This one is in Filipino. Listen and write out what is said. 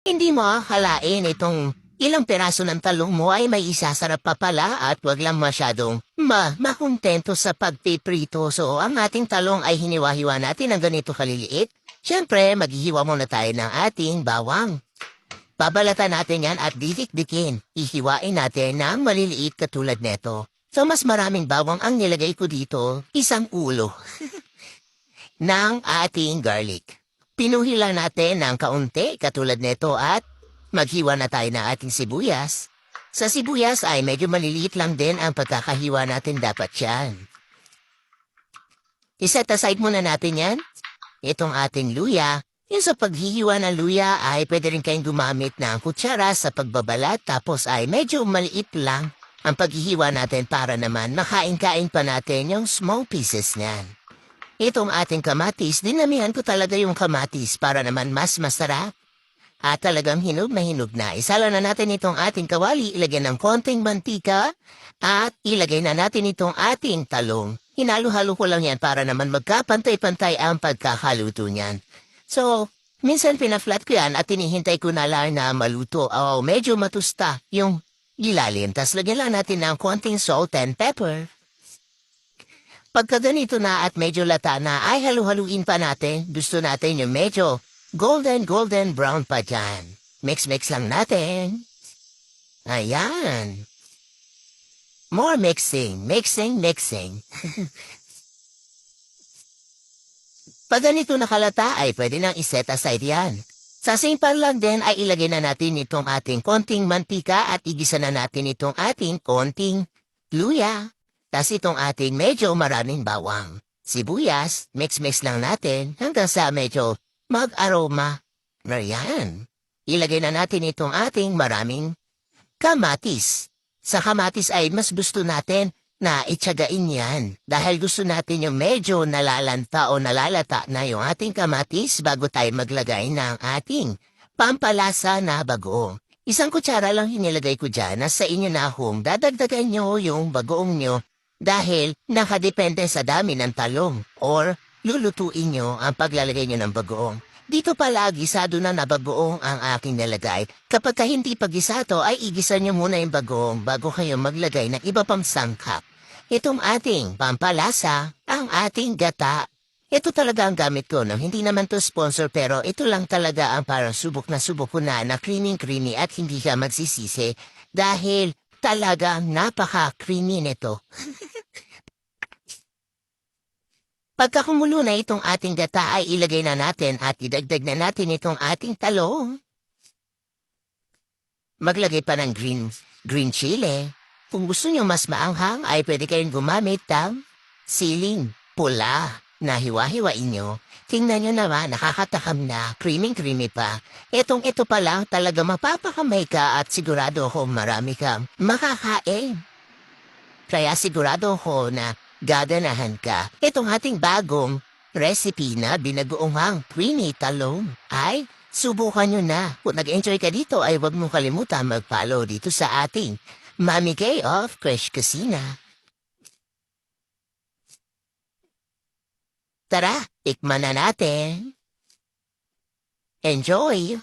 Hindi mo akalain itong ilang peraso ng talong mo ay may isasarap pa pala at wag lang masyadong makuntento sa pagpiprito. So, ang ating talong ay hiniwa-hiwa natin ng ganito kaliliit. Siyempre, maghihiwa muna tayo ng ating bawang. Babalatan natin yan at didikdikin. Ihiwain natin ng maliliit katulad neto. So, mas maraming bawang ang nilagay ko dito, isang ulo ng ating garlic. Pinuhila natin ng kaunti katulad nito at maghiwa na tayo ng ating sibuyas. Sa sibuyas ay medyo maliliit lang din ang pagkakahiwa natin dapat yan. Iset aside muna natin yan. Itong ating luya. Yung sa paghihiwa ng luya ay pwede rin kayong gumamit ng kutsara sa pagbabalat tapos ay medyo maliit lang ang paghihiwa natin para naman makain-kain pa natin yung small pieces niyan. Itong ating kamatis, dinamihan ko talaga yung kamatis para naman mas masarap. At talagang hinog na hinog na. Isala na natin itong ating kawali, ilagay ng konting mantika, at ilagay na natin itong ating talong. Hinalo-halo ko lang yan para naman magkapantay-pantay ang pagkakaluto niyan. So, minsan pinaflat ko yan at tinihintay ko na lang na maluto. O medyo matusta yung ilalim. Tas lagyan lang natin ng konting salt and pepper. Pagka ganito na at medyo lata na ay halu-haluin pa natin. Gusto natin yung medyo golden brown pa dyan. Mix lang natin. Ayan. More mixing. Pag ganito nakalata ay pwede nang iset aside yan. Sa same pan lang din ay ilagay na natin itong ating konting mantika at igisa na natin itong ating konting luya. Tas itong ating medyo maraming bawang. Sibuyas, mix lang natin hanggang sa medyo mag-aroma. Ayan. Ilagay na natin itong ating maraming kamatis. Sa kamatis ay mas gusto natin na itsagain yan. Dahil gusto natin yung medyo nalalanta o nalalata na yung ating kamatis bago tayo maglagay ng ating pampalasa na bagoong. Isang kutsara lang hinilagay ko dyan na sa inyo na kung dadagdagan nyo yung bagoong nyo dahil nakadepende sa dami ng talong or lulutuin nyo ang paglalagay nyo ng bagoong. Dito pala gisado na bagoong ang aking nilagay. Kapag hindi pa gisato ay igisa nyo muna yung bagoong bago kayo maglagay ng iba pang sangkap. Itong ating pampalasa, ang ating gata. Ito talaga ang gamit ko. Hindi naman to sponsor pero ito lang talaga ang parang subok ko na creamy at hindi ka magsisisi dahil talagang napaka-creamy nito. Pagka kumulo na itong ating gata ay ilagay na natin at idagdag na natin itong ating talong. Maglagay pa ng green chili. Kung gusto nyo mas maanghang ay pwede kayong gumamit ng siling pula na hiwa-hiwain nyo. Tingnan nyo naman, nakakatakam na, creamy pa. Ito pa lang talaga mapapakamay ka at sigurado ako marami kang makakain. Kaya sigurado ako na gaganahan ka. Itong ating bagong recipe na binagoonghang creamy talong ay subukan nyo na. Kung nag-enjoy ka dito ay huwag mong kalimutan mag-follow dito sa ating Mami K of Crush Kusina. Tara, tikman na natin. Enjoy!